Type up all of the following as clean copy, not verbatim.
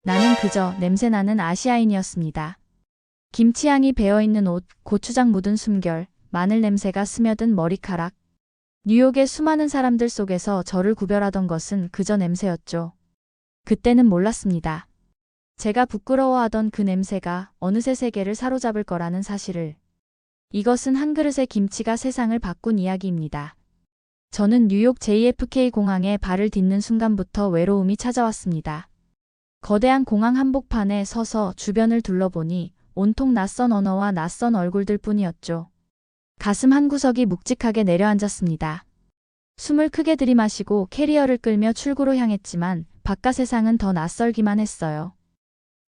나는 그저 냄새나는 아시아인이었습니다. 김치향이 배어있는 옷, 고추장 묻은 숨결, 마늘 냄새가 스며든 머리카락. 뉴욕의 수많은 사람들 속에서 저를 구별하던 것은 그저 냄새였죠. 그때는 몰랐습니다. 제가 부끄러워하던 그 냄새가 어느새 세계를 사로잡을 거라는 사실을. 이것은 한 그릇의 김치가 세상을 바꾼 이야기입니다. 저는 뉴욕 JFK 공항에 발을 딛는 순간부터 외로움이 찾아왔습니다. 거대한 공항 한복판에 서서 주변을 둘러보니 온통 낯선 언어와 낯선 얼굴들 뿐이었죠. 가슴 한구석이 묵직하게 내려앉았습니다. 숨을 크게 들이마시고 캐리어를 끌며 출구로 향했지만 바깥 세상은 더 낯설기만 했어요.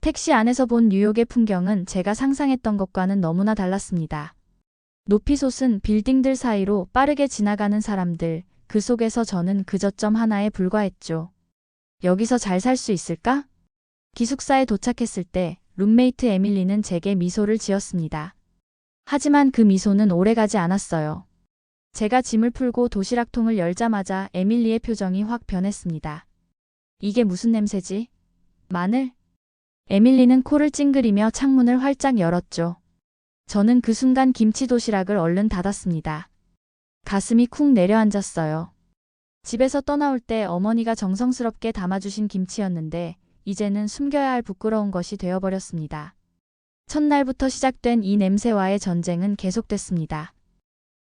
택시 안에서 본 뉴욕의 풍경은 제가 상상했던 것과는 너무나 달랐습니다. 높이 솟은 빌딩들 사이로 빠르게 지나가는 사람들, 그 속에서 저는 그저 점 하나에 불과했죠. 여기서 잘 살 수 있을까? 기숙사에 도착했을 때 룸메이트 에밀리는 제게 미소를 지었습니다. 하지만 그 미소는 오래가지 않았어요. 제가 짐을 풀고 도시락통을 열자마자 에밀리의 표정이 확 변했습니다. 이게 무슨 냄새지? 마늘? 에밀리는 코를 찡그리며 창문을 활짝 열었죠. 저는 그 순간 김치 도시락을 얼른 닫았습니다. 가슴이 쿵 내려앉았어요. 집에서 떠나올 때 어머니가 정성스럽게 담아주신 김치였는데 이제는 숨겨야 할 부끄러운 것이 되어버렸습니다. 첫날부터 시작된 이 냄새와의 전쟁은 계속됐습니다.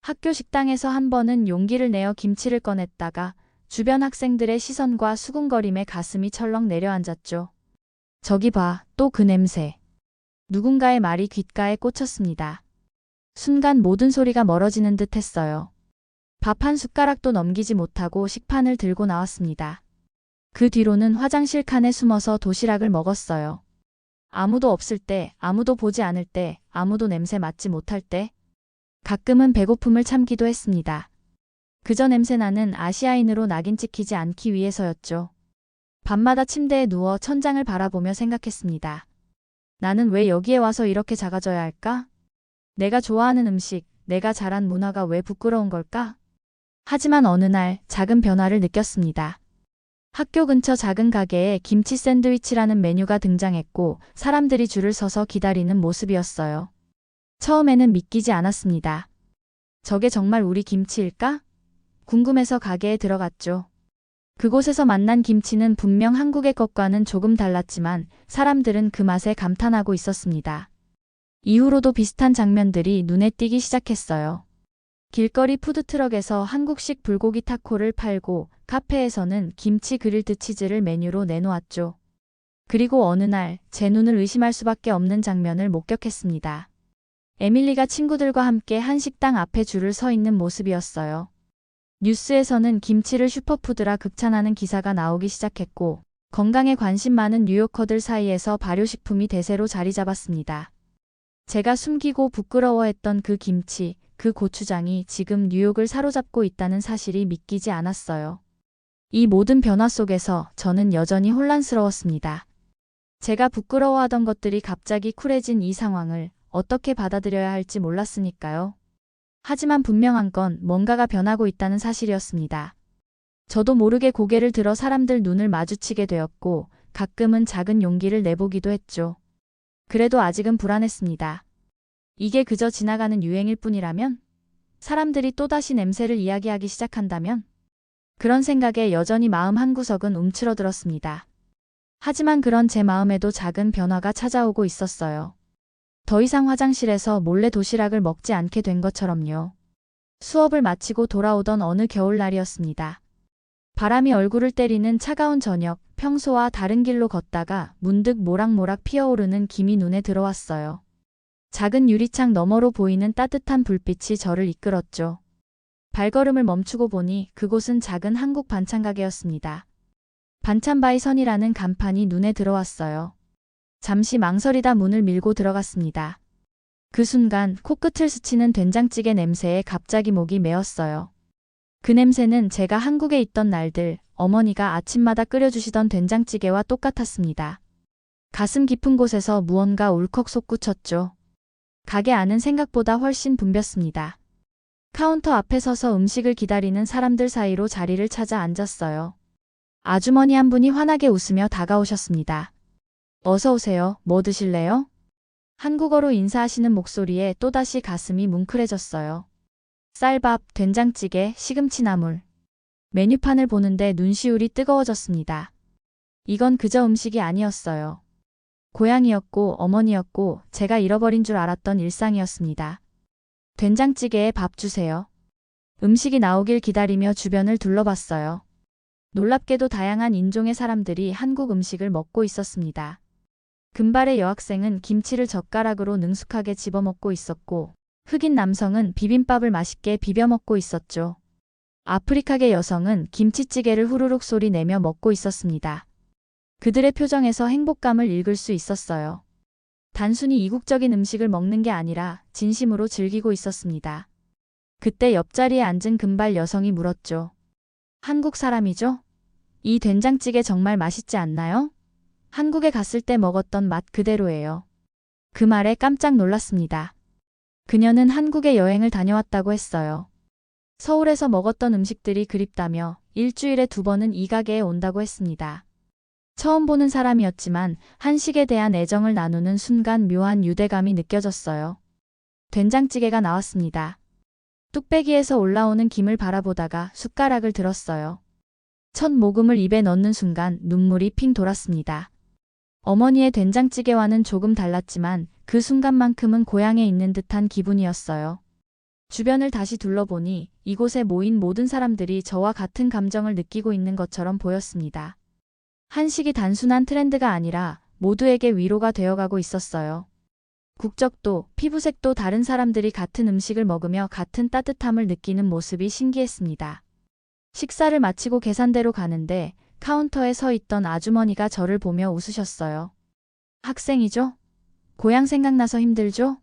학교 식당에서 한 번은 용기를 내어 김치를 꺼냈다가 주변 학생들의 시선과 수군거림에 가슴이 철렁 내려앉았죠. 저기 봐, 또 그 냄새. 누군가의 말이 귓가에 꽂혔습니다. 순간 모든 소리가 멀어지는 듯 했어요. 밥 한 숟가락도 넘기지 못하고 식판을 들고 나왔습니다. 그 뒤로는 화장실 칸에 숨어서 도시락을 먹었어요. 아무도 없을 때, 아무도 보지 않을 때, 아무도 냄새 맡지 못할 때, 가끔은 배고픔을 참기도 했습니다. 그저 냄새나는 아시아인으로 낙인 찍히지 않기 위해서였죠. 밤마다 침대에 누워 천장을 바라보며 생각했습니다. 나는 왜 여기에 와서 이렇게 작아져야 할까? 내가 좋아하는 음식, 내가 자란 문화가 왜 부끄러운 걸까? 하지만 어느 날 작은 변화를 느꼈습니다. 학교 근처 작은 가게에 김치 샌드위치라는 메뉴가 등장했고 사람들이 줄을 서서 기다리는 모습이었어요. 처음에는 믿기지 않았습니다. 저게 정말 우리 김치일까? 궁금해서 가게에 들어갔죠. 그곳에서 만난 김치는 분명 한국의 것과는 조금 달랐지만 사람들은 그 맛에 감탄하고 있었습니다. 이후로도 비슷한 장면들이 눈에 띄기 시작했어요. 길거리 푸드트럭에서 한국식 불고기 타코를 팔고 카페에서는 김치 그릴드 치즈를 메뉴로 내놓았죠. 그리고 어느 날 제 눈을 의심할 수밖에 없는 장면을 목격했습니다. 에밀리가 친구들과 함께 한 식당 앞에 줄을 서 있는 모습이었어요. 뉴스에서는 김치를 슈퍼푸드라 극찬하는 기사가 나오기 시작했고 건강에 관심 많은 뉴요커들 사이에서 발효식품이 대세로 자리 잡았습니다. 제가 숨기고 부끄러워했던 그 김치, 그 고추장이 지금 뉴욕을 사로잡고 있다는 사실이 믿기지 않았어요. 이 모든 변화 속에서 저는 여전히 혼란스러웠습니다. 제가 부끄러워하던 것들이 갑자기 쿨해진 이 상황을 어떻게 받아들여야 할지 몰랐으니까요. 하지만 분명한 건 뭔가가 변하고 있다는 사실이었습니다. 저도 모르게 고개를 들어 사람들 눈을 마주치게 되었고 가끔은 작은 용기를 내보기도 했죠. 그래도 아직은 불안했습니다. 이게 그저 지나가는 유행일 뿐이라면? 사람들이 또다시 냄새를 이야기하기 시작한다면? 그런 생각에 여전히 마음 한구석은 움츠러들었습니다. 하지만 그런 제 마음에도 작은 변화가 찾아오고 있었어요. 더 이상 화장실에서 몰래 도시락을 먹지 않게 된 것처럼요. 수업을 마치고 돌아오던 어느 겨울날이었습니다. 바람이 얼굴을 때리는 차가운 저녁, 평소와 다른 길로 걷다가 문득 모락모락 피어오르는 김이 눈에 들어왔어요. 작은 유리창 너머로 보이는 따뜻한 불빛이 저를 이끌었죠. 발걸음을 멈추고 보니 그곳은 작은 한국 반찬 가게였습니다. 반찬바이 선이라는 간판이 눈에 들어왔어요. 잠시 망설이다 문을 밀고 들어갔습니다. 그 순간 코끝을 스치는 된장찌개 냄새에 갑자기 목이 메었어요. 그 냄새는 제가 한국에 있던 날들 어머니가 아침마다 끓여주시던 된장찌개와 똑같았습니다. 가슴 깊은 곳에서 무언가 울컥 솟구쳤죠. 가게 안은 생각보다 훨씬 붐볐습니다. 카운터 앞에 서서 음식을 기다리는 사람들 사이로 자리를 찾아 앉았어요. 아주머니 한 분이 환하게 웃으며 다가오셨습니다. 어서 오세요. 뭐 드실래요? 한국어로 인사하시는 목소리에 또다시 가슴이 뭉클해졌어요. 쌀밥, 된장찌개, 시금치나물. 메뉴판을 보는데 눈시울이 뜨거워졌습니다. 이건 그저 음식이 아니었어요. 고향이었고 어머니였고 제가 잃어버린 줄 알았던 일상이었습니다. 된장찌개에 밥 주세요. 음식이 나오길 기다리며 주변을 둘러봤어요. 놀랍게도 다양한 인종의 사람들이 한국 음식을 먹고 있었습니다. 금발의 여학생은 김치를 젓가락으로 능숙하게 집어먹고 있었고, 흑인 남성은 비빔밥을 맛있게 비벼 먹고 있었죠. 아프리카계 여성은 김치찌개를 후루룩 소리 내며 먹고 있었습니다. 그들의 표정에서 행복감을 읽을 수 있었어요. 단순히 이국적인 음식을 먹는 게 아니라 진심으로 즐기고 있었습니다. 그때 옆자리에 앉은 금발 여성이 물었죠. 한국 사람이죠? 이 된장찌개 정말 맛있지 않나요? 한국에 갔을 때 먹었던 맛 그대로예요. 그 말에 깜짝 놀랐습니다. 그녀는 한국에 여행을 다녀왔다고 했어요. 서울에서 먹었던 음식들이 그립다며 일주일에 2번은 이 가게에 온다고 했습니다. 처음 보는 사람이었지만 한식에 대한 애정을 나누는 순간 묘한 유대감이 느껴졌어요. 된장찌개가 나왔습니다. 뚝배기에서 올라오는 김을 바라보다가 숟가락을 들었어요. 첫 모금을 입에 넣는 순간 눈물이 핑 돌았습니다. 어머니의 된장찌개와는 조금 달랐지만 그 순간만큼은 고향에 있는 듯한 기분이었어요. 주변을 다시 둘러보니 이곳에 모인 모든 사람들이 저와 같은 감정을 느끼고 있는 것처럼 보였습니다. 한식이 단순한 트렌드가 아니라 모두에게 위로가 되어가고 있었어요. 국적도, 피부색도 다른 사람들이 같은 음식을 먹으며 같은 따뜻함을 느끼는 모습이 신기했습니다. 식사를 마치고 계산대로 가는데 카운터에 서 있던 아주머니가 저를 보며 웃으셨어요. 학생이죠? 고향 생각나서 힘들죠?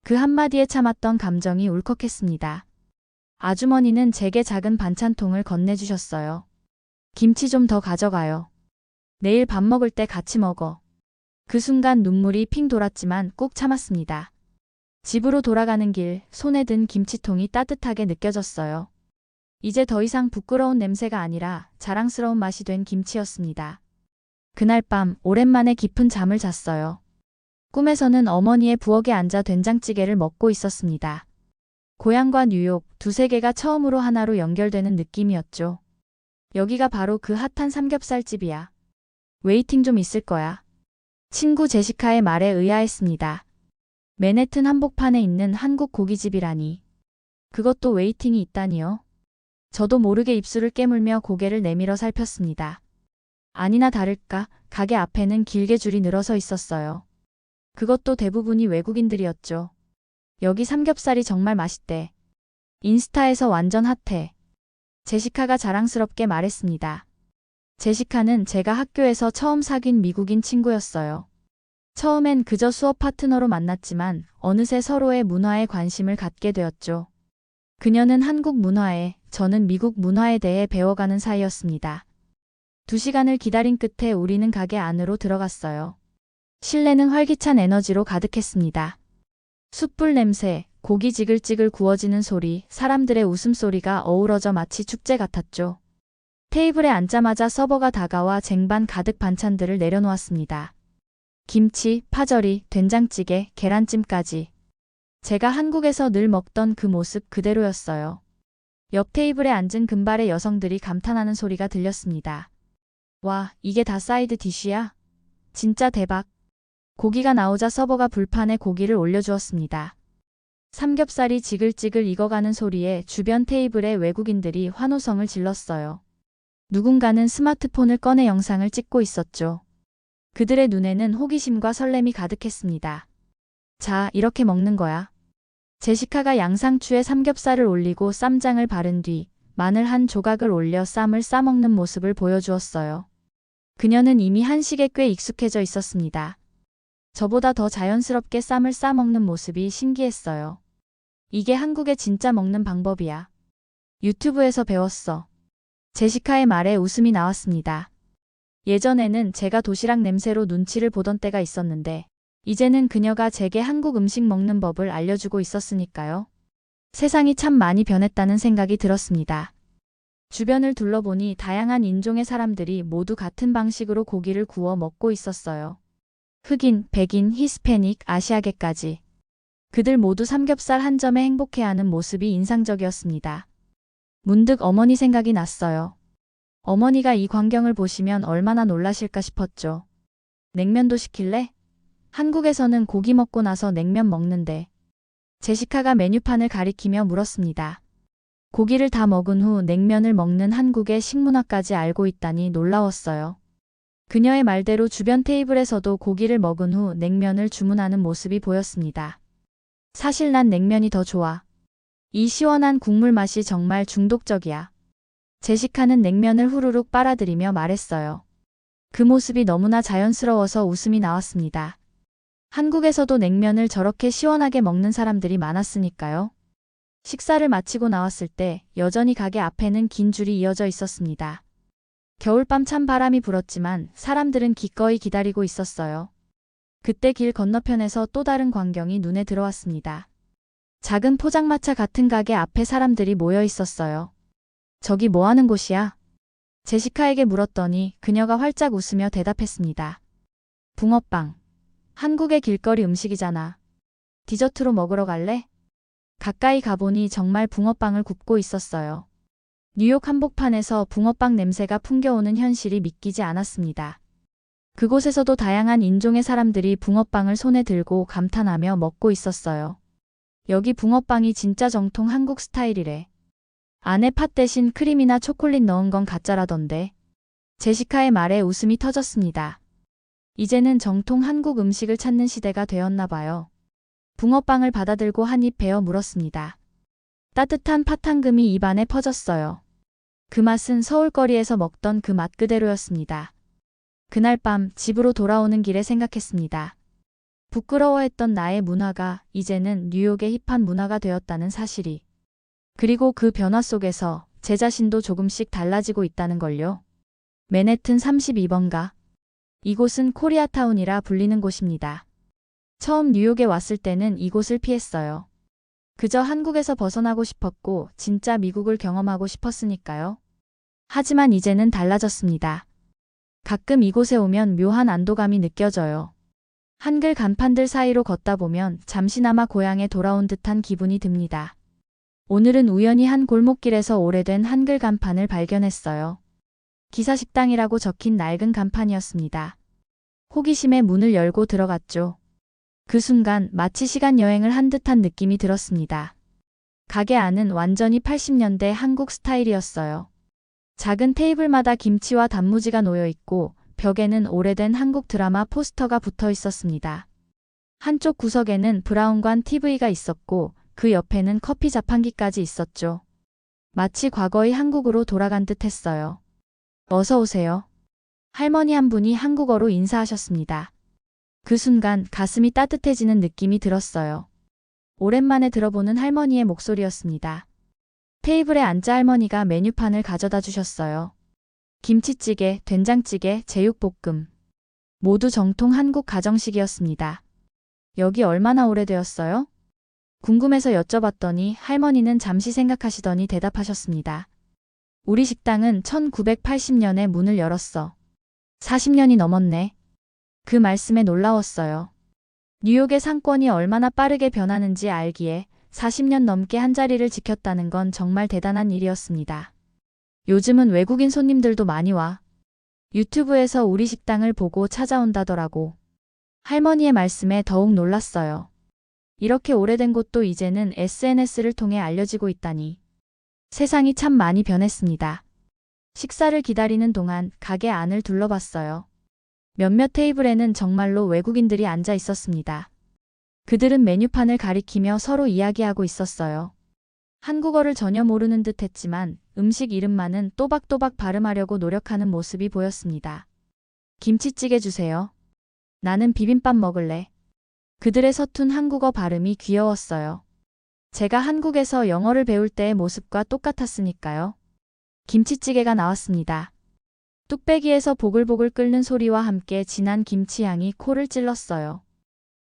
그 한마디에 참았던 감정이 울컥했습니다. 아주머니는 제게 작은 반찬통을 건네주셨어요. 김치 좀 더 가져가요. 내일 밥 먹을 때 같이 먹어. 그 순간 눈물이 핑 돌았지만 꾹 참았습니다. 집으로 돌아가는 길 손에 든 김치통이 따뜻하게 느껴졌어요. 이제 더 이상 부끄러운 냄새가 아니라 자랑스러운 맛이 된 김치였습니다. 그날 밤 오랜만에 깊은 잠을 잤어요. 꿈에서는 어머니의 부엌에 앉아 된장찌개를 먹고 있었습니다. 고향과 뉴욕 두 세계가 처음으로 하나로 연결되는 느낌이었죠. 여기가 바로 그 핫한 삼겹살집이야. 웨이팅 좀 있을 거야. 친구 제시카의 말에 의아했습니다. 맨해튼 한복판에 있는 한국 고깃집이라니. 그것도 웨이팅이 있다니요. 저도 모르게 입술을 깨물며 고개를 내밀어 살폈습니다. 아니나 다를까 가게 앞에는 길게 줄이 늘어서 있었어요. 그것도 대부분이 외국인들이었죠. 여기 삼겹살이 정말 맛있대. 인스타에서 완전 핫해. 제시카가 자랑스럽게 말했습니다. 제시카는 제가 학교에서 처음 사귄 미국인 친구였어요. 처음엔 그저 수업 파트너로 만났지만 어느새 서로의 문화에 관심을 갖게 되었죠. 그녀는 한국 문화에, 저는 미국 문화에 대해 배워가는 사이였습니다. 2시간을 기다린 끝에 우리는 가게 안으로 들어갔어요. 실내는 활기찬 에너지로 가득했습니다. 숯불 냄새, 고기 지글지글 구워지는 소리, 사람들의 웃음소리가 어우러져 마치 축제 같았죠. 테이블에 앉자마자 서버가 다가와 쟁반 가득 반찬들을 내려놓았습니다. 김치, 파절이, 된장찌개, 계란찜까지. 제가 한국에서 늘 먹던 그 모습 그대로였어요. 옆 테이블에 앉은 금발의 여성들이 감탄하는 소리가 들렸습니다. 와, 이게 다 사이드 디쉬야? 진짜 대박. 고기가 나오자 서버가 불판에 고기를 올려주었습니다. 삼겹살이 지글지글 익어가는 소리에 주변 테이블의 외국인들이 환호성을 질렀어요. 누군가는 스마트폰을 꺼내 영상을 찍고 있었죠. 그들의 눈에는 호기심과 설렘이 가득했습니다. 자, 이렇게 먹는 거야. 제시카가 양상추에 삼겹살을 올리고 쌈장을 바른 뒤 마늘 한 조각을 올려 쌈을 싸먹는 모습을 보여주었어요. 그녀는 이미 한식에 꽤 익숙해져 있었습니다. 저보다 더 자연스럽게 쌈을 싸먹는 모습이 신기했어요. 이게 한국에 진짜 먹는 방법이야. 유튜브에서 배웠어. 제시카의 말에 웃음이 나왔습니다. 예전에는 제가 도시락 냄새로 눈치를 보던 때가 있었는데 이제는 그녀가 제게 한국 음식 먹는 법을 알려주고 있었으니까요. 세상이 참 많이 변했다는 생각이 들었습니다. 주변을 둘러보니 다양한 인종의 사람들이 모두 같은 방식으로 고기를 구워 먹고 있었어요. 흑인, 백인, 히스패닉, 아시아계까지. 그들 모두 삼겹살 한 점에 행복해하는 모습이 인상적이었습니다. 문득 어머니 생각이 났어요. 어머니가 이 광경을 보시면 얼마나 놀라실까 싶었죠. 냉면도 시킬래? 한국에서는 고기 먹고 나서 냉면 먹는데. 제시카가 메뉴판을 가리키며 물었습니다. 고기를 다 먹은 후 냉면을 먹는 한국의 식문화까지 알고 있다니 놀라웠어요. 그녀의 말대로 주변 테이블에서도 고기를 먹은 후 냉면을 주문하는 모습이 보였습니다. 사실 난 냉면이 더 좋아. 이 시원한 국물 맛이 정말 중독적이야. 제시카는 냉면을 후루룩 빨아들이며 말했어요. 그 모습이 너무나 자연스러워서 웃음이 나왔습니다. 한국에서도 냉면을 저렇게 시원하게 먹는 사람들이 많았으니까요. 식사를 마치고 나왔을 때 여전히 가게 앞에는 긴 줄이 이어져 있었습니다. 겨울밤 찬 바람이 불었지만 사람들은 기꺼이 기다리고 있었어요. 그때 길 건너편에서 또 다른 광경이 눈에 들어왔습니다. 작은 포장마차 같은 가게 앞에 사람들이 모여 있었어요. 저기 뭐 하는 곳이야? 제시카에게 물었더니 그녀가 활짝 웃으며 대답했습니다. 붕어빵. 한국의 길거리 음식이잖아. 디저트로 먹으러 갈래? 가까이 가보니 정말 붕어빵을 굽고 있었어요. 뉴욕 한복판에서 붕어빵 냄새가 풍겨오는 현실이 믿기지 않았습니다. 그곳에서도 다양한 인종의 사람들이 붕어빵을 손에 들고 감탄하며 먹고 있었어요. 여기 붕어빵이 진짜 정통 한국 스타일이래. 안에 팥 대신 크림이나 초콜릿 넣은 건 가짜라던데. 제시카의 말에 웃음이 터졌습니다. 이제는 정통 한국 음식을 찾는 시대가 되었나 봐요. 붕어빵을 받아들고 한 입 베어 물었습니다. 따뜻한 팥향금이 입안에 퍼졌어요. 그 맛은 서울거리에서 먹던 그 맛 그대로였습니다. 그날 밤 집으로 돌아오는 길에 생각했습니다. 부끄러워했던 나의 문화가 이제는 뉴욕의 힙한 문화가 되었다는 사실이. 그리고 그 변화 속에서 제 자신도 조금씩 달라지고 있다는 걸요. 맨해튼 32번가. 이곳은 코리아타운이라 불리는 곳입니다. 처음 뉴욕에 왔을 때는 이곳을 피했어요. 그저 한국에서 벗어나고 싶었고 진짜 미국을 경험하고 싶었으니까요. 하지만 이제는 달라졌습니다. 가끔 이곳에 오면 묘한 안도감이 느껴져요. 한글 간판들 사이로 걷다 보면 잠시나마 고향에 돌아온 듯한 기분이 듭니다. 오늘은 우연히 한 골목길에서 오래된 한글 간판을 발견했어요. 기사식당이라고 적힌 낡은 간판이었습니다. 호기심에 문을 열고 들어갔죠. 그 순간 마치 시간 여행을 한 듯한 느낌이 들었습니다. 가게 안은 완전히 80년대 한국 스타일이었어요. 작은 테이블마다 김치와 단무지가 놓여 있고 벽에는 오래된 한국 드라마 포스터가 붙어 있었습니다. 한쪽 구석에는 브라운관 TV가 있었고 그 옆에는 커피 자판기까지 있었죠. 마치 과거의 한국으로 돌아간 듯 했어요. 어서 오세요. 할머니 한 분이 한국어로 인사하셨습니다. 그 순간 가슴이 따뜻해지는 느낌이 들었어요. 오랜만에 들어보는 할머니의 목소리였습니다. 테이블에 앉자 할머니가 메뉴판을 가져다 주셨어요. 김치찌개, 된장찌개, 제육볶음. 모두 정통 한국 가정식이었습니다. 여기 얼마나 오래되었어요? 궁금해서 여쭤봤더니 할머니는 잠시 생각하시더니 대답하셨습니다. 우리 식당은 1980년에 문을 열었어. 40년이 넘었네. 그 말씀에 놀라웠어요. 뉴욕의 상권이 얼마나 빠르게 변하는지 알기에 40년 넘게 한자리를 지켰다는 건 정말 대단한 일이었습니다. 요즘은 외국인 손님들도 많이 와. 유튜브에서 우리 식당을 보고 찾아온다더라고. 할머니의 말씀에 더욱 놀랐어요. 이렇게 오래된 곳도 이제는 SNS를 통해 알려지고 있다니. 세상이 참 많이 변했습니다. 식사를 기다리는 동안 가게 안을 둘러봤어요. 몇몇 테이블에는 정말로 외국인들이 앉아 있었습니다. 그들은 메뉴판을 가리키며 서로 이야기하고 있었어요. 한국어를 전혀 모르는 듯 했지만 음식 이름만은 또박또박 발음하려고 노력하는 모습이 보였습니다. 김치찌개 주세요. 나는 비빔밥 먹을래. 그들의 서툰 한국어 발음이 귀여웠어요. 제가 한국에서 영어를 배울 때의 모습과 똑같았으니까요. 김치찌개가 나왔습니다. 뚝배기에서 보글보글 끓는 소리와 함께 진한 김치향이 코를 찔렀어요.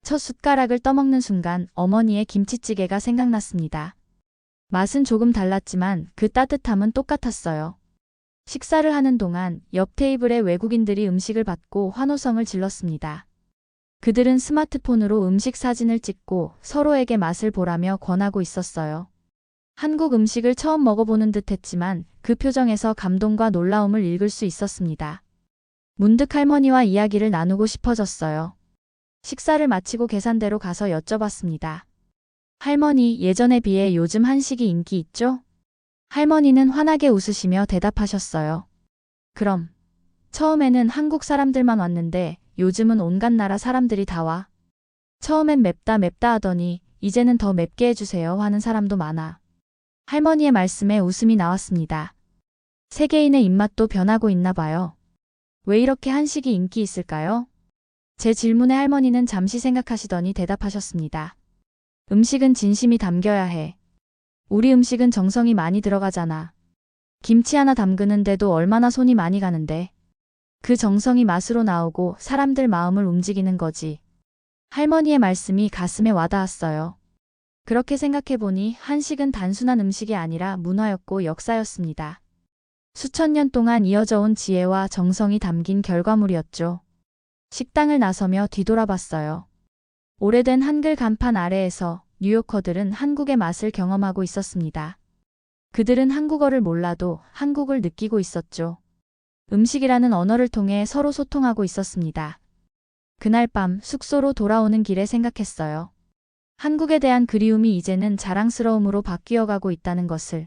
첫 숟가락을 떠먹는 순간 어머니의 김치찌개가 생각났습니다. 맛은 조금 달랐지만 그 따뜻함은 똑같았어요. 식사를 하는 동안 옆 테이블의 외국인들이 음식을 받고 환호성을 질렀습니다. 그들은 스마트폰으로 음식 사진을 찍고 서로에게 맛을 보라며 권하고 있었어요. 한국 음식을 처음 먹어보는 듯 했지만 그 표정에서 감동과 놀라움을 읽을 수 있었습니다. 문득 할머니와 이야기를 나누고 싶어졌어요. 식사를 마치고 계산대로 가서 여쭤봤습니다. 할머니, 예전에 비해 요즘 한식이 인기 있죠? 할머니는 환하게 웃으시며 대답하셨어요. 그럼. 처음에는 한국 사람들만 왔는데 요즘은 온갖 나라 사람들이 다 와. 처음엔 맵다 맵다 하더니 이제는 더 맵게 해주세요 하는 사람도 많아. 할머니의 말씀에 웃음이 나왔습니다. 세계인의 입맛도 변하고 있나 봐요. 왜 이렇게 한식이 인기 있을까요? 제 질문에 할머니는 잠시 생각하시더니 대답하셨습니다. 음식은 진심이 담겨야 해. 우리 음식은 정성이 많이 들어가잖아. 김치 하나 담그는데도 얼마나 손이 많이 가는데. 그 정성이 맛으로 나오고 사람들 마음을 움직이는 거지. 할머니의 말씀이 가슴에 와닿았어요. 그렇게 생각해보니 한식은 단순한 음식이 아니라 문화였고 역사였습니다. 수천 년 동안 이어져 온 지혜와 정성이 담긴 결과물이었죠. 식당을 나서며 뒤돌아봤어요. 오래된 한글 간판 아래에서 뉴요커들은 한국의 맛을 경험하고 있었습니다. 그들은 한국어를 몰라도 한국을 느끼고 있었죠. 음식이라는 언어를 통해 서로 소통하고 있었습니다. 그날 밤 숙소로 돌아오는 길에 생각했어요. 한국에 대한 그리움이 이제는 자랑스러움으로 바뀌어가고 있다는 것을.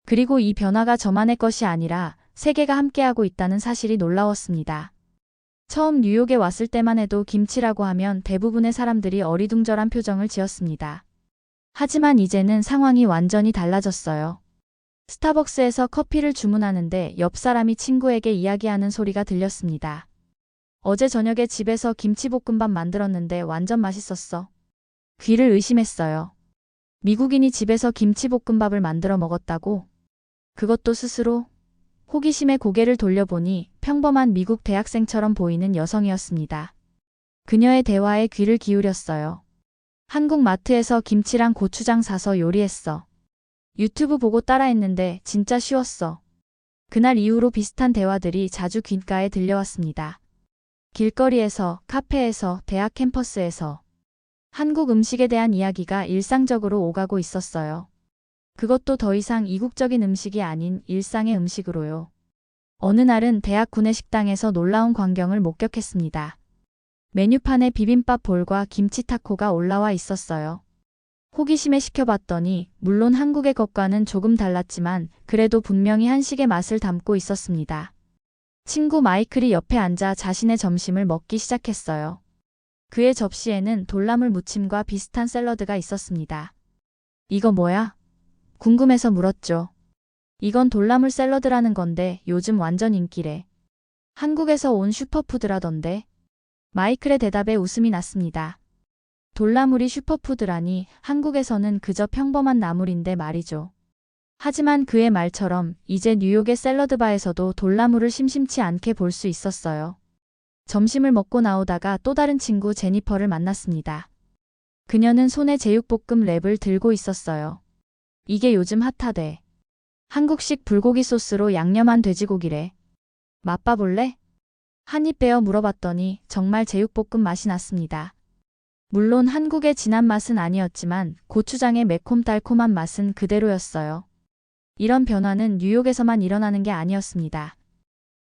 그리고 이 변화가 저만의 것이 아니라 세계가 함께하고 있다는 사실이 놀라웠습니다. 처음 뉴욕에 왔을 때만 해도 김치라고 하면 대부분의 사람들이 어리둥절한 표정을 지었습니다. 하지만 이제는 상황이 완전히 달라졌어요. 스타벅스에서 커피를 주문하는데 옆 사람이 친구에게 이야기하는 소리가 들렸습니다. 어제 저녁에 집에서 김치볶음밥 만들었는데 완전 맛있었어. 귀를 의심했어요. 미국인이 집에서 김치볶음밥을 만들어 먹었다고? 그것도 스스로? 호기심에 고개를 돌려보니 평범한 미국 대학생처럼 보이는 여성이었습니다. 그녀의 대화에 귀를 기울였어요. 한국 마트에서 김치랑 고추장 사서 요리했어. 유튜브 보고 따라했는데 진짜 쉬웠어. 그날 이후로 비슷한 대화들이 자주 귓가에 들려왔습니다. 길거리에서, 카페에서, 대학 캠퍼스에서. 한국 음식에 대한 이야기가 일상적으로 오가고 있었어요. 그것도 더 이상 이국적인 음식이 아닌 일상의 음식으로요. 어느 날은 대학 구내식당에서 놀라운 광경을 목격했습니다. 메뉴판에 비빔밥 볼과 김치 타코가 올라와 있었어요. 호기심에 시켜봤더니 물론 한국의 것과는 조금 달랐지만 그래도 분명히 한식의 맛을 담고 있었습니다. 친구 마이클이 옆에 앉아 자신의 점심을 먹기 시작했어요. 그의 접시에는 돌나물 무침과 비슷한 샐러드가 있었습니다. 이거 뭐야? 궁금해서 물었죠. 이건 돌나물 샐러드라는 건데 요즘 완전 인기래. 한국에서 온 슈퍼푸드라던데. 마이클의 대답에 웃음이 났습니다. 돌나물이 슈퍼푸드라니 한국에서는 그저 평범한 나물인데 말이죠. 하지만 그의 말처럼 이제 뉴욕의 샐러드바에서도 돌나물을 심심치 않게 볼 수 있었어요. 점심을 먹고 나오다가 또 다른 친구 제니퍼를 만났습니다. 그녀는 손에 제육볶음 랩을 들고 있었어요. 이게 요즘 핫하대. 한국식 불고기 소스로 양념한 돼지고기래. 맛봐볼래? 한 입 베어 물어봤더니 정말 제육볶음 맛이 났습니다. 물론 한국의 진한 맛은 아니었지만 고추장의 매콤달콤한 맛은 그대로였어요. 이런 변화는 뉴욕에서만 일어나는 게 아니었습니다.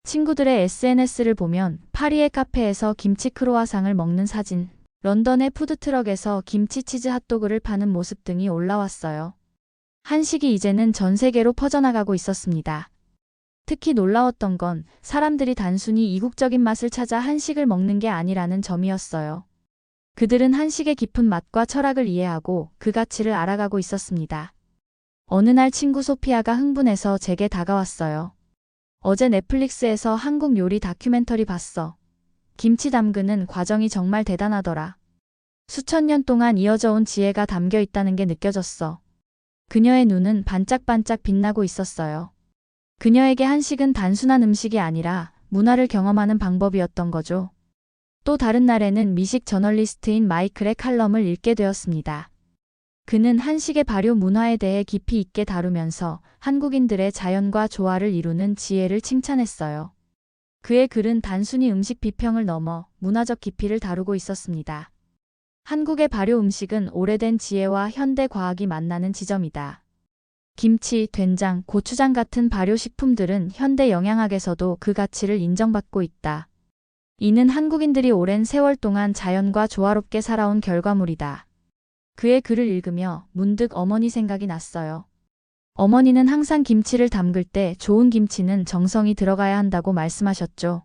친구들의 SNS를 보면 파리의 카페에서 김치 크로와상을 먹는 사진, 런던의 푸드트럭에서 김치 치즈 핫도그를 파는 모습 등이 올라왔어요. 한식이 이제는 전 세계로 퍼져나가고 있었습니다. 특히 놀라웠던 건 사람들이 단순히 이국적인 맛을 찾아 한식을 먹는 게 아니라는 점이었어요. 그들은 한식의 깊은 맛과 철학을 이해하고 그 가치를 알아가고 있었습니다. 어느 날 친구 소피아가 흥분해서 제게 다가왔어요. 어제 넷플릭스에서 한국 요리 다큐멘터리 봤어. 김치 담그는 과정이 정말 대단하더라. 수천 년 동안 이어져 온 지혜가 담겨 있다는 게 느껴졌어. 그녀의 눈은 반짝반짝 빛나고 있었어요. 그녀에게 한식은 단순한 음식이 아니라 문화를 경험하는 방법이었던 거죠. 또 다른 날에는 미식 저널리스트인 마이클의 칼럼을 읽게 되었습니다. 그는 한식의 발효 문화에 대해 깊이 있게 다루면서 한국인들의 자연과 조화를 이루는 지혜를 칭찬했어요. 그의 글은 단순히 음식 비평을 넘어 문화적 깊이를 다루고 있었습니다. 한국의 발효 음식은 오래된 지혜와 현대 과학이 만나는 지점이다. 김치, 된장, 고추장 같은 발효 식품들은 현대 영양학에서도 그 가치를 인정받고 있다. 이는 한국인들이 오랜 세월 동안 자연과 조화롭게 살아온 결과물이다. 그의 글을 읽으며 문득 어머니 생각이 났어요. 어머니는 항상 김치를 담글 때 좋은 김치는 정성이 들어가야 한다고 말씀하셨죠.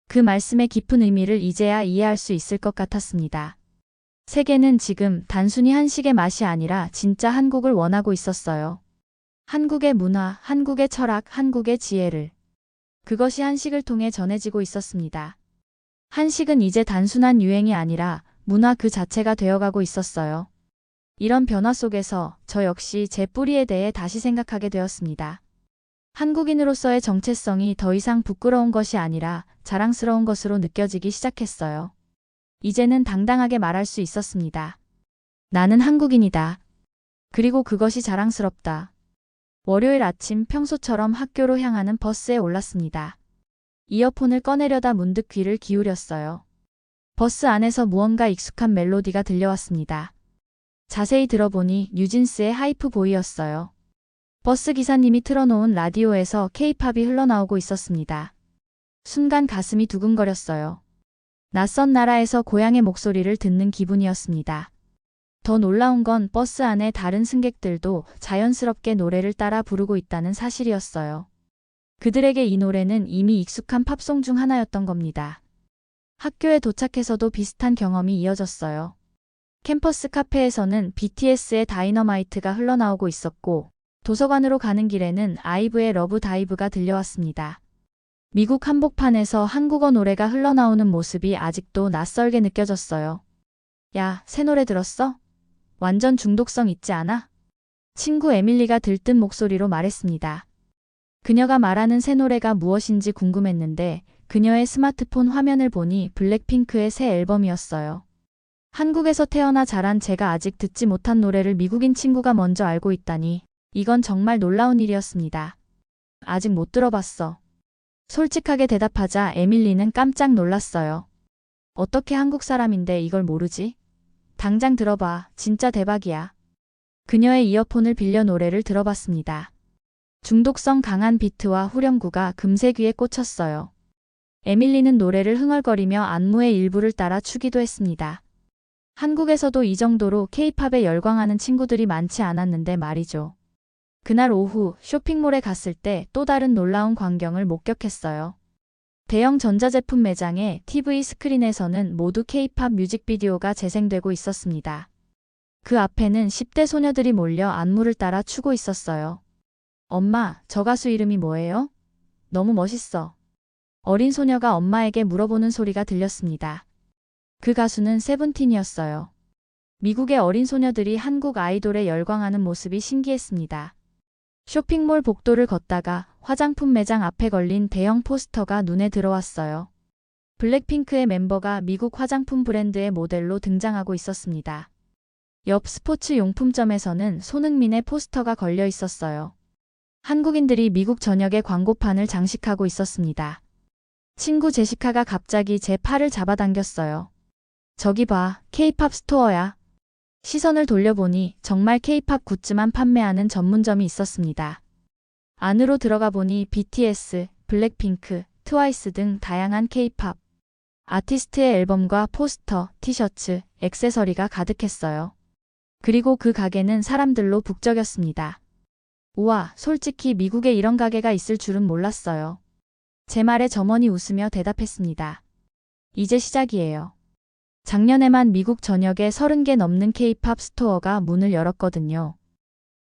그 말씀의 깊은 의미를 이제야 이해할 수 있을 것 같았습니다. 세계는 지금 단순히 한식의 맛이 아니라 진짜 한국을 원하고 있었어요. 한국의 문화, 한국의 철학, 한국의 지혜를. 그것이 한식을 통해 전해지고 있었습니다. 한식은 이제 단순한 유행이 아니라 문화 그 자체가 되어가고 있었어요. 이런 변화 속에서 저 역시 제 뿌리에 대해 다시 생각하게 되었습니다. 한국인으로서의 정체성이 더 이상 부끄러운 것이 아니라 자랑스러운 것으로 느껴지기 시작했어요. 이제는 당당하게 말할 수 있었습니다. 나는 한국인이다. 그리고 그것이 자랑스럽다. 월요일 아침 평소처럼 학교로 향하는 버스에 올랐습니다. 이어폰을 꺼내려다 문득 귀를 기울였어요. 버스 안에서 무언가 익숙한 멜로디가 들려왔습니다. 자세히 들어보니 뉴진스의 하이프 보이였어요. 버스 기사님이 틀어놓은 라디오에서 케이팝이 흘러나오고 있었습니다. 순간 가슴이 두근거렸어요. 낯선 나라에서 고향의 목소리를 듣는 기분이었습니다. 더 놀라운 건 버스 안에 다른 승객들도 자연스럽게 노래를 따라 부르고 있다는 사실이었어요. 그들에게 이 노래는 이미 익숙한 팝송 중 하나였던 겁니다. 학교에 도착해서도 비슷한 경험이 이어졌어요. 캠퍼스 카페에서는 BTS의 다이너마이트가 흘러나오고 있었고, 도서관으로 가는 길에는 아이브의 러브 다이브가 들려왔습니다. 미국 한복판에서 한국어 노래가 흘러나오는 모습이 아직도 낯설게 느껴졌어요. 야, 새 노래 들었어? 완전 중독성 있지 않아? 친구 에밀리가 들뜬 목소리로 말했습니다. 그녀가 말하는 새 노래가 무엇인지 궁금했는데 그녀의 스마트폰 화면을 보니 블랙핑크의 새 앨범이었어요. 한국에서 태어나 자란 제가 아직 듣지 못한 노래를 미국인 친구가 먼저 알고 있다니 이건 정말 놀라운 일이었습니다. 아직 못 들어봤어. 솔직하게 대답하자 에밀리는 깜짝 놀랐어요. 어떻게 한국 사람인데 이걸 모르지? 당장 들어봐. 진짜 대박이야. 그녀의 이어폰을 빌려 노래를 들어봤습니다. 중독성 강한 비트와 후렴구가 금세 귀에 꽂혔어요. 에밀리는 노래를 흥얼거리며 안무의 일부를 따라 추기도 했습니다. 한국에서도 이 정도로 K-팝에 열광하는 친구들이 많지 않았는데 말이죠. 그날 오후 쇼핑몰에 갔을 때 또 다른 놀라운 광경을 목격했어요. 대형 전자제품 매장의 TV 스크린에서는 모두 K-팝 뮤직비디오가 재생되고 있었습니다. 그 앞에는 10대 소녀들이 몰려 안무를 따라 추고 있었어요. 엄마, 저 가수 이름이 뭐예요? 너무 멋있어. 어린 소녀가 엄마에게 물어보는 소리가 들렸습니다. 그 가수는 세븐틴이었어요. 미국의 어린 소녀들이 한국 아이돌에 열광하는 모습이 신기했습니다. 쇼핑몰 복도를 걷다가 화장품 매장 앞에 걸린 대형 포스터가 눈에 들어왔어요. 블랙핑크의 멤버가 미국 화장품 브랜드의 모델로 등장하고 있었습니다. 옆 스포츠 용품점에서는 손흥민의 포스터가 걸려 있었어요. 한국인들이 미국 전역의 광고판을 장식하고 있었습니다. 친구 제시카가 갑자기 제 팔을 잡아당겼어요. 저기 봐, K-팝 스토어야. 시선을 돌려보니 정말 K-팝 굿즈만 판매하는 전문점이 있었습니다. 안으로 들어가 보니 BTS, 블랙핑크, 트와이스 등 다양한 K-팝 아티스트의 앨범과 포스터, 티셔츠, 액세서리가 가득했어요. 그리고 그 가게는 사람들로 북적였습니다. 우와, 솔직히 미국에 이런 가게가 있을 줄은 몰랐어요. 제 말에 점원이 웃으며 대답했습니다. 이제 시작이에요. 작년에만 미국 전역에 30개 넘는 K-팝 스토어가 문을 열었거든요.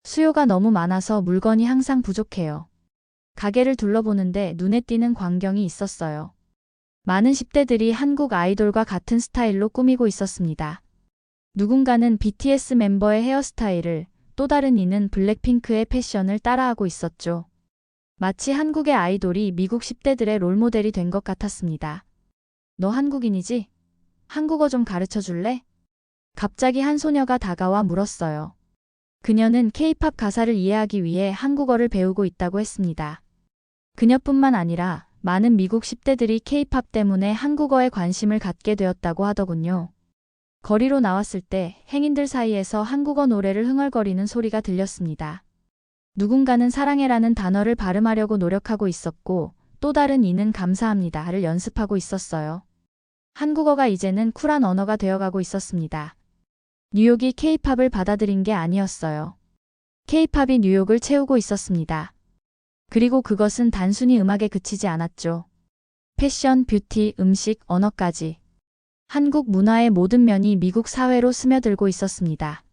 수요가 너무 많아서 물건이 항상 부족해요. 가게를 둘러보는데 눈에 띄는 광경이 있었어요. 많은 10대들이 한국 아이돌과 같은 스타일로 꾸미고 있었습니다. 누군가는 BTS 멤버의 헤어스타일을, 또 다른 이는 블랙핑크의 패션을 따라하고 있었죠. 마치 한국의 아이돌이 미국 10대들의 롤모델이 된 것 같았습니다. 너 한국인이지? 한국어 좀 가르쳐 줄래? 갑자기 한 소녀가 다가와 물었어요. 그녀는 K-팝 가사를 이해하기 위해 한국어를 배우고 있다고 했습니다. 그녀뿐만 아니라 많은 미국 10대들이 K-팝 때문에 한국어에 관심을 갖게 되었다고 하더군요. 거리로 나왔을 때 행인들 사이에서 한국어 노래를 흥얼거리는 소리가 들렸습니다. 누군가는 사랑해라는 단어를 발음하려고 노력하고 있었고 또 다른 이는 감사합니다를 연습하고 있었어요. 한국어가 이제는 쿨한 언어가 되어가고 있었습니다. 뉴욕이 K-팝을 받아들인 게 아니었어요. K-팝이 뉴욕을 채우고 있었습니다. 그리고 그것은 단순히 음악에 그치지 않았죠. 패션, 뷰티, 음식, 언어까지. 한국 문화의 모든 면이 미국 사회로 스며들고 있었습니다.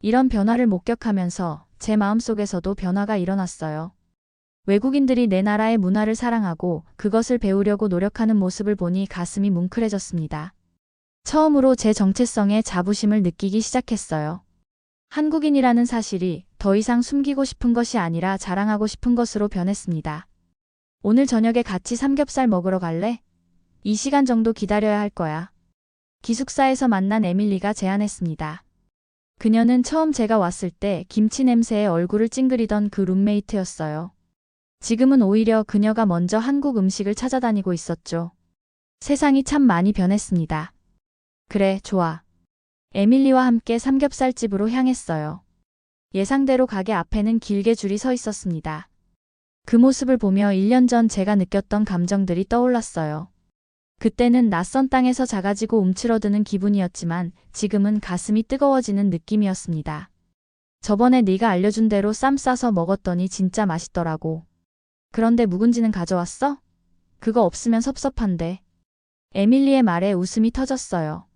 이런 변화를 목격하면서 제 마음속에서도 변화가 일어났어요. 외국인들이 내 나라의 문화를 사랑하고 그것을 배우려고 노력하는 모습을 보니 가슴이 뭉클해졌습니다. 처음으로 제 정체성에 자부심을 느끼기 시작했어요. 한국인이라는 사실이 더 이상 숨기고 싶은 것이 아니라 자랑하고 싶은 것으로 변했습니다. 오늘 저녁에 같이 삼겹살 먹으러 갈래? 2시간 정도 기다려야 할 거야. 기숙사에서 만난 에밀리가 제안했습니다. 그녀는 처음 제가 왔을 때 김치 냄새에 얼굴을 찡그리던 그 룸메이트였어요. 지금은 오히려 그녀가 먼저 한국 음식을 찾아다니고 있었죠. 세상이 참 많이 변했습니다. 그래, 좋아. 에밀리와 함께 삼겹살집으로 향했어요. 예상대로 가게 앞에는 길게 줄이 서 있었습니다. 그 모습을 보며 1년 전 제가 느꼈던 감정들이 떠올랐어요. 그때는 낯선 땅에서 작아지고 움츠러드는 기분이었지만 지금은 가슴이 뜨거워지는 느낌이었습니다. 저번에 네가 알려준 대로 쌈 싸서 먹었더니 진짜 맛있더라고. 그런데 묵은지는 가져왔어? 그거 없으면 섭섭한데. 에밀리의 말에 웃음이 터졌어요.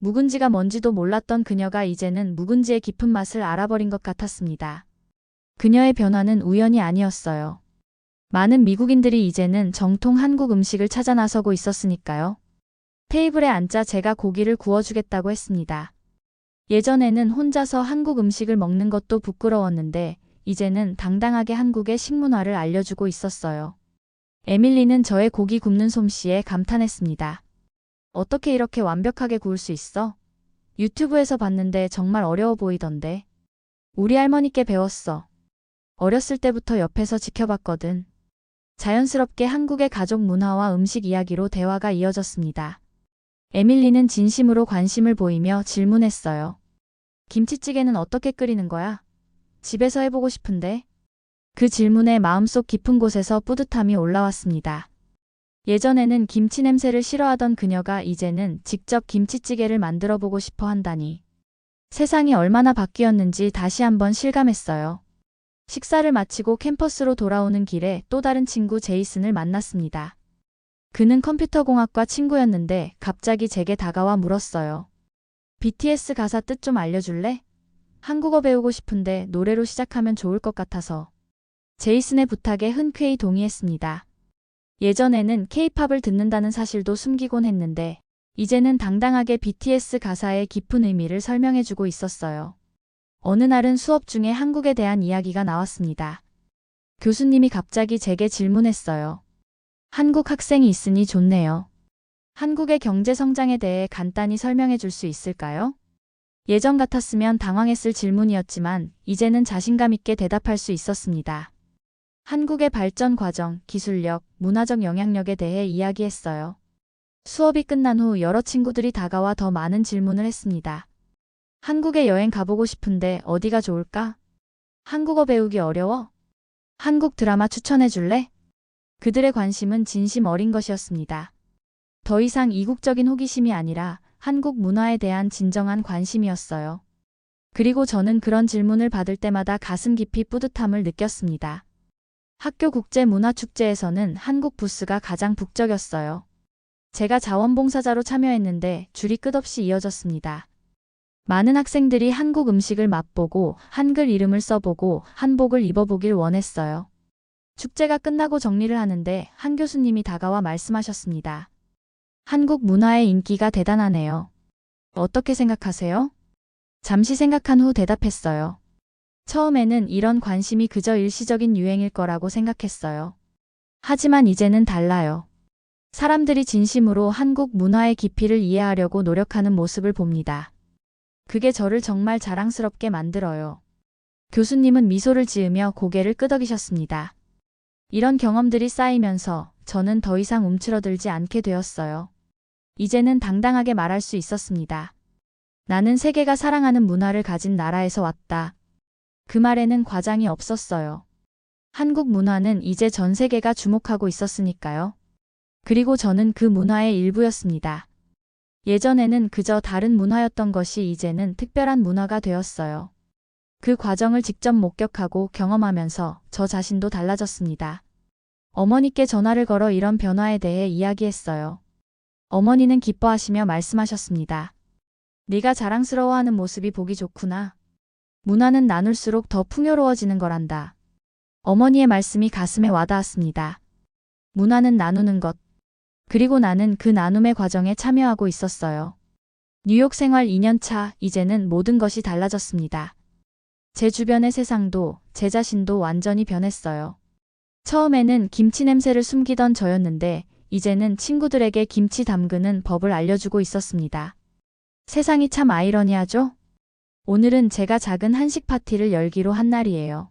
묵은지가 뭔지도 몰랐던 그녀가 이제는 묵은지의 깊은 맛을 알아버린 것 같았습니다. 그녀의 변화는 우연이 아니었어요. 많은 미국인들이 이제는 정통 한국 음식을 찾아 나서고 있었으니까요. 테이블에 앉자 제가 고기를 구워주겠다고 했습니다. 예전에는 혼자서 한국 음식을 먹는 것도 부끄러웠는데 이제는 당당하게 한국의 식문화를 알려주고 있었어요. 에밀리는 저의 고기 굽는 솜씨에 감탄했습니다. 어떻게 이렇게 완벽하게 구울 수 있어? 유튜브에서 봤는데 정말 어려워 보이던데. 우리 할머니께 배웠어. 어렸을 때부터 옆에서 지켜봤거든. 자연스럽게 한국의 가족 문화와 음식 이야기로 대화가 이어졌습니다. 에밀리는 진심으로 관심을 보이며 질문했어요. 김치찌개는 어떻게 끓이는 거야? 집에서 해보고 싶은데. 그 질문에 마음속 깊은 곳에서 뿌듯함이 올라왔습니다. 예전에는 김치 냄새를 싫어하던 그녀가 이제는 직접 김치찌개를 만들어 보고 싶어 한다니. 세상이 얼마나 바뀌었는지 다시 한번 실감했어요. 식사를 마치고 캠퍼스로 돌아오는 길에 또 다른 친구 제이슨을 만났습니다. 그는 컴퓨터공학과 친구였는데 갑자기 제게 다가와 물었어요. BTS 가사 뜻 좀 알려줄래? 한국어 배우고 싶은데 노래로 시작하면 좋을 것 같아서. 제이슨의 부탁에 흔쾌히 동의했습니다. 예전에는 K-팝을 듣는다는 사실도 숨기곤 했는데 이제는 당당하게 BTS 가사의 깊은 의미를 설명해주고 있었어요. 어느 날은 수업 중에 한국에 대한 이야기가 나왔습니다. 교수님이 갑자기 제게 질문했어요. 한국 학생이 있으니 좋네요. 한국의 경제 성장에 대해 간단히 설명해 줄 수 있을까요? 예전 같았으면 당황했을 질문이었지만 이제는 자신감 있게 대답할 수 있었습니다. 한국의 발전 과정, 기술력, 문화적 영향력에 대해 이야기했어요. 수업이 끝난 후 여러 친구들이 다가와 더 많은 질문을 했습니다. 한국에 여행 가보고 싶은데 어디가 좋을까? 한국어 배우기 어려워? 한국 드라마 추천해 줄래? 그들의 관심은 진심 어린 것이었습니다. 더 이상 이국적인 호기심이 아니라 한국 문화에 대한 진정한 관심이었어요. 그리고 저는 그런 질문을 받을 때마다 가슴 깊이 뿌듯함을 느꼈습니다. 학교 국제문화축제에서는 한국 부스가 가장 북적였어요. 제가 자원봉사자로 참여했는데 줄이 끝없이 이어졌습니다. 많은 학생들이 한국 음식을 맛보고 한글 이름을 써보고 한복을 입어보길 원했어요. 축제가 끝나고 정리를 하는데 한 교수님이 다가와 말씀하셨습니다. 한국 문화의 인기가 대단하네요. 어떻게 생각하세요? 잠시 생각한 후 대답했어요. 처음에는 이런 관심이 그저 일시적인 유행일 거라고 생각했어요. 하지만 이제는 달라요. 사람들이 진심으로 한국 문화의 깊이를 이해하려고 노력하는 모습을 봅니다. 그게 저를 정말 자랑스럽게 만들어요. 교수님은 미소를 지으며 고개를 끄덕이셨습니다. 이런 경험들이 쌓이면서 저는 더 이상 움츠러들지 않게 되었어요. 이제는 당당하게 말할 수 있었습니다. 나는 세계가 사랑하는 문화를 가진 나라에서 왔다. 그 말에는 과장이 없었어요. 한국 문화는 이제 전 세계가 주목하고 있었으니까요. 그리고 저는 그 문화의 일부였습니다. 예전에는 그저 다른 문화였던 것이 이제는 특별한 문화가 되었어요. 그 과정을 직접 목격하고 경험하면서 저 자신도 달라졌습니다. 어머니께 전화를 걸어 이런 변화에 대해 이야기했어요. 어머니는 기뻐하시며 말씀하셨습니다. 네가 자랑스러워하는 모습이 보기 좋구나. 문화는 나눌수록 더 풍요로워지는 거란다. 어머니의 말씀이 가슴에 와닿았습니다. 문화는 나누는 것. 그리고 나는 그 나눔의 과정에 참여하고 있었어요. 뉴욕 생활 2년 차, 이제는 모든 것이 달라졌습니다. 제 주변의 세상도, 제 자신도 완전히 변했어요. 처음에는 김치 냄새를 숨기던 저였는데, 이제는 친구들에게 김치 담그는 법을 알려주고 있었습니다. 세상이 참 아이러니하죠? 오늘은 제가 작은 한식 파티를 열기로 한 날이에요.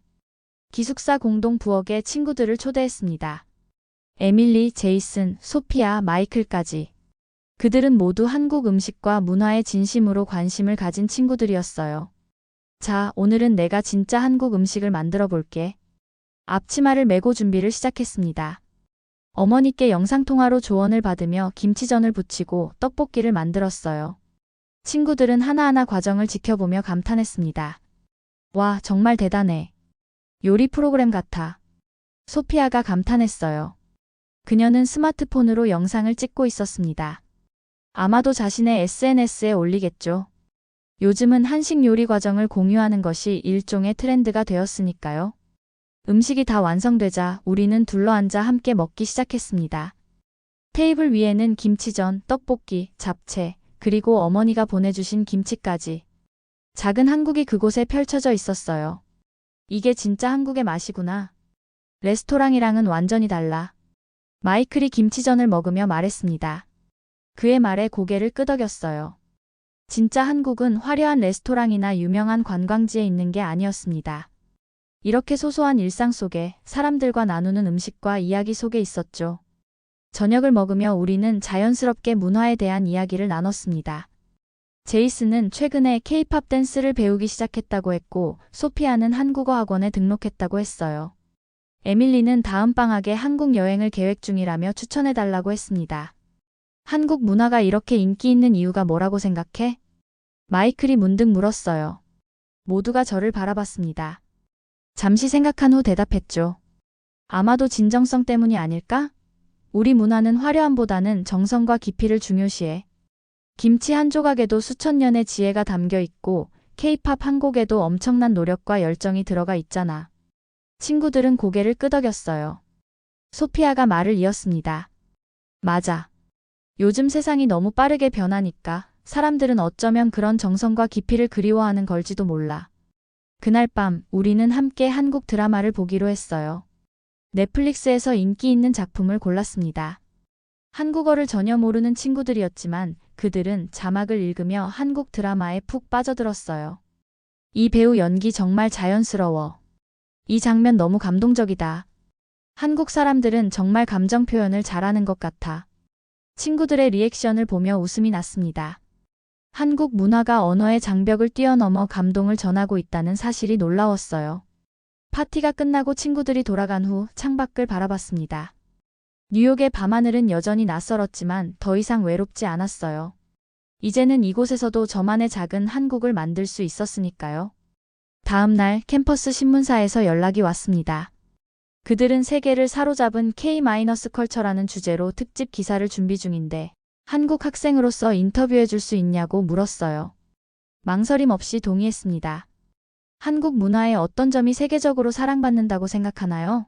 기숙사 공동 부엌에 친구들을 초대했습니다. 에밀리, 제이슨, 소피아, 마이클까지. 그들은 모두 한국 음식과 문화에 진심으로 관심을 가진 친구들이었어요. 자, 오늘은 내가 진짜 한국 음식을 만들어 볼게. 앞치마를 메고 준비를 시작했습니다. 어머니께 영상통화로 조언을 받으며 김치전을 부치고 떡볶이를 만들었어요. 친구들은 하나하나 과정을 지켜보며 감탄했습니다. 와, 정말 대단해. 요리 프로그램 같아. 소피아가 감탄했어요. 그녀는 스마트폰으로 영상을 찍고 있었습니다. 아마도 자신의 SNS에 올리겠죠. 요즘은 한식 요리 과정을 공유하는 것이 일종의 트렌드가 되었으니까요. 음식이 다 완성되자 우리는 둘러앉아 함께 먹기 시작했습니다. 테이블 위에는 김치전, 떡볶이, 잡채, 그리고 어머니가 보내주신 김치까지. 작은 한국이 그곳에 펼쳐져 있었어요. 이게 진짜 한국의 맛이구나. 레스토랑이랑은 완전히 달라. 마이클이 김치전을 먹으며 말했습니다. 그의 말에 고개를 끄덕였어요. 진짜 한국은 화려한 레스토랑이나 유명한 관광지에 있는 게 아니었습니다. 이렇게 소소한 일상 속에 사람들과 나누는 음식과 이야기 속에 있었죠. 저녁을 먹으며 우리는 자연스럽게 문화에 대한 이야기를 나눴습니다. 제이슨은 최근에 K-팝 댄스를 배우기 시작했다고 했고, 소피아는 한국어 학원에 등록했다고 했어요. 에밀리는 다음 방학에 한국 여행을 계획 중이라며 추천해달라고 했습니다. 한국 문화가 이렇게 인기 있는 이유가 뭐라고 생각해? 마이클이 문득 물었어요. 모두가 저를 바라봤습니다. 잠시 생각한 후 대답했죠. 아마도 진정성 때문이 아닐까? 우리 문화는 화려함보다는 정성과 깊이를 중요시해. 김치 한 조각에도 수천 년의 지혜가 담겨 있고, K-팝 한 곡에도 엄청난 노력과 열정이 들어가 있잖아. 친구들은 고개를 끄덕였어요. 소피아가 말을 이었습니다. 맞아. 요즘 세상이 너무 빠르게 변하니까 사람들은 어쩌면 그런 정성과 깊이를 그리워하는 걸지도 몰라. 그날 밤 우리는 함께 한국 드라마를 보기로 했어요. 넷플릭스에서 인기 있는 작품을 골랐습니다. 한국어를 전혀 모르는 친구들이었지만 그들은 자막을 읽으며 한국 드라마에 푹 빠져들었어요. 이 배우 연기 정말 자연스러워. 이 장면 너무 감동적이다. 한국 사람들은 정말 감정 표현을 잘하는 것 같아. 친구들의 리액션을 보며 웃음이 났습니다. 한국 문화가 언어의 장벽을 뛰어넘어 감동을 전하고 있다는 사실이 놀라웠어요. 파티가 끝나고 친구들이 돌아간 후 창밖을 바라봤습니다. 뉴욕의 밤하늘은 여전히 낯설었지만 더 이상 외롭지 않았어요. 이제는 이곳에서도 저만의 작은 한국을 만들 수 있었으니까요. 다음 날 캠퍼스 신문사에서 연락이 왔습니다. 그들은 세계를 사로잡은 K-컬처라는 주제로 특집 기사를 준비 중인데 한국 학생으로서 인터뷰해 줄 수 있냐고 물었어요. 망설임 없이 동의했습니다. 한국 문화의 어떤 점이 세계적으로 사랑받는다고 생각하나요?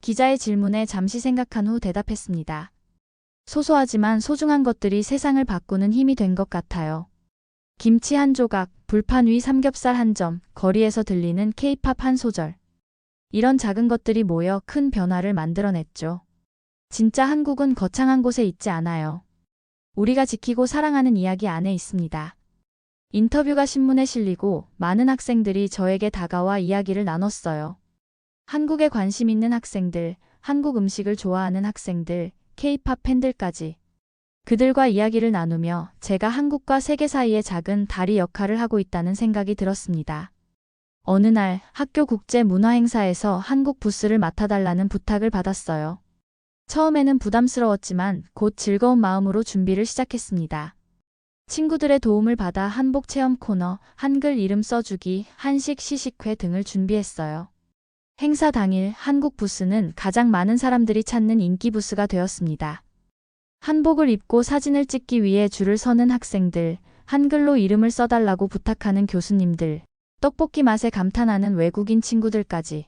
기자의 질문에 잠시 생각한 후 대답했습니다. 소소하지만 소중한 것들이 세상을 바꾸는 힘이 된 것 같아요. 김치 한 조각, 불판 위 삼겹살 한 점, 거리에서 들리는 K-팝 한 소절. 이런 작은 것들이 모여 큰 변화를 만들어냈죠. 진짜 한국은 거창한 곳에 있지 않아요. 우리가 지키고 사랑하는 이야기 안에 있습니다. 인터뷰가 신문에 실리고 많은 학생들이 저에게 다가와 이야기를 나눴어요. 한국에 관심 있는 학생들, 한국 음식을 좋아하는 학생들, K-팝 팬들까지. 그들과 이야기를 나누며 제가 한국과 세계 사이의 작은 다리 역할을 하고 있다는 생각이 들었습니다. 어느 날 학교 국제 문화 행사에서 한국 부스를 맡아달라는 부탁을 받았어요. 처음에는 부담스러웠지만 곧 즐거운 마음으로 준비를 시작했습니다. 친구들의 도움을 받아 한복 체험 코너, 한글 이름 써주기, 한식 시식회 등을 준비했어요. 행사 당일 한국 부스는 가장 많은 사람들이 찾는 인기 부스가 되었습니다. 한복을 입고 사진을 찍기 위해 줄을 서는 학생들, 한글로 이름을 써달라고 부탁하는 교수님들, 떡볶이 맛에 감탄하는 외국인 친구들까지.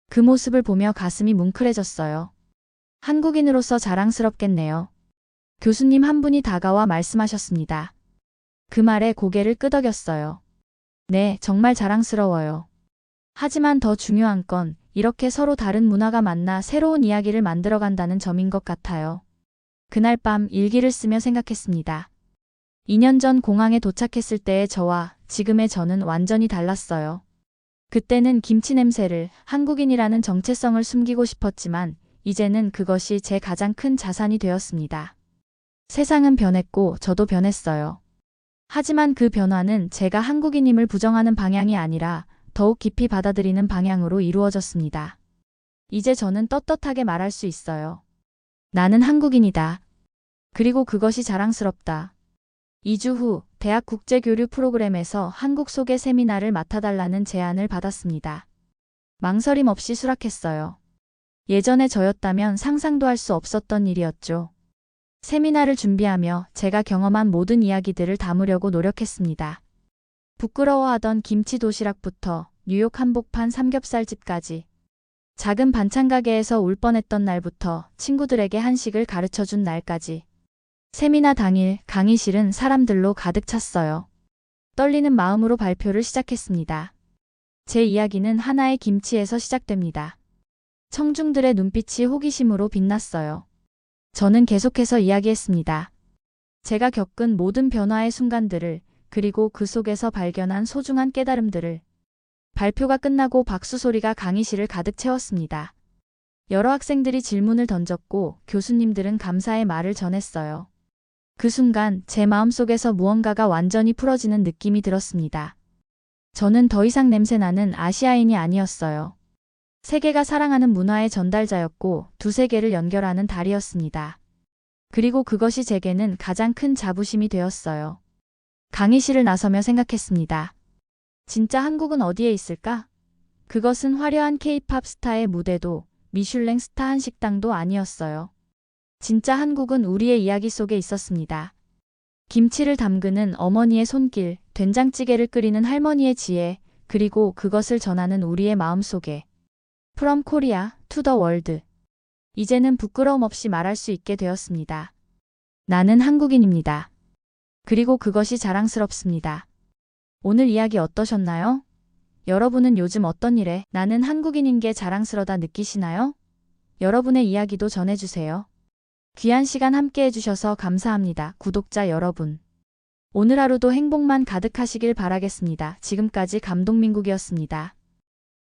그 모습을 보며 가슴이 뭉클해졌어요. 한국인으로서 자랑스럽겠네요. 교수님 한 분이 다가와 말씀하셨습니다. 그 말에 고개를 끄덕였어요. 네, 정말 자랑스러워요. 하지만 더 중요한 건 이렇게 서로 다른 문화가 만나 새로운 이야기를 만들어간다는 점인 것 같아요. 그날 밤 일기를 쓰며 생각했습니다. 2년 전 공항에 도착했을 때의 저와 지금의 저는 완전히 달랐어요. 그때는 김치 냄새를, 한국인이라는 정체성을 숨기고 싶었지만 이제는 그것이 제 가장 큰 자산이 되었습니다. 세상은 변했고 저도 변했어요. 하지만 그 변화는 제가 한국인임을 부정하는 방향이 아니라 더욱 깊이 받아들이는 방향으로 이루어졌습니다. 이제 저는 떳떳하게 말할 수 있어요. 나는 한국인이다. 그리고 그것이 자랑스럽다. 2주 후 대학 국제교류 프로그램에서 한국 소개 세미나를 맡아달라는 제안을 받았습니다. 망설임 없이 수락했어요. 예전에 저였다면 상상도 할 수 없었던 일이었죠. 세미나를 준비하며 제가 경험한 모든 이야기들을 담으려고 노력했습니다. 부끄러워하던 김치 도시락부터 뉴욕 한복판 삼겹살집까지. 작은 반찬 가게에서 울 뻔했던 날부터 친구들에게 한식을 가르쳐준 날까지. 세미나 당일 강의실은 사람들로 가득 찼어요. 떨리는 마음으로 발표를 시작했습니다. 제 이야기는 하나의 김치에서 시작됩니다. 청중들의 눈빛이 호기심으로 빛났어요. 저는 계속해서 이야기했습니다. 제가 겪은 모든 변화의 순간들을, 그리고 그 속에서 발견한 소중한 깨달음들을. 발표가 끝나고 박수 소리가 강의실을 가득 채웠습니다. 여러 학생들이 질문을 던졌고 교수님들은 감사의 말을 전했어요. 그 순간 제 마음속에서 무언가가 완전히 풀어지는 느낌이 들었습니다. 저는 더 이상 냄새나는 아시아인이 아니었어요. 세계가 사랑하는 문화의 전달자였고 두 세계를 연결하는 다리였습니다. 그리고 그것이 제게는 가장 큰 자부심이 되었어요. 강의실을 나서며 생각했습니다. 진짜 한국은 어디에 있을까? 그것은 화려한 K-팝 스타의 무대도 미슐랭 스타 한식당도 아니었어요. 진짜 한국은 우리의 이야기 속에 있었습니다. 김치를 담그는 어머니의 손길, 된장찌개를 끓이는 할머니의 지혜, 그리고 그것을 전하는 우리의 마음 속에. From Korea to the world. 이제는 부끄러움 없이 말할 수 있게 되었습니다. 나는 한국인입니다. 그리고 그것이 자랑스럽습니다. 오늘 이야기 어떠셨나요? 여러분은 요즘 어떤 일에 나는 한국인인 게 자랑스러다 느끼시나요? 여러분의 이야기도 전해주세요. 귀한 시간 함께 해주셔서 감사합니다. 구독자 여러분. 오늘 하루도 행복만 가득하시길 바라겠습니다. 지금까지 감동민국이었습니다.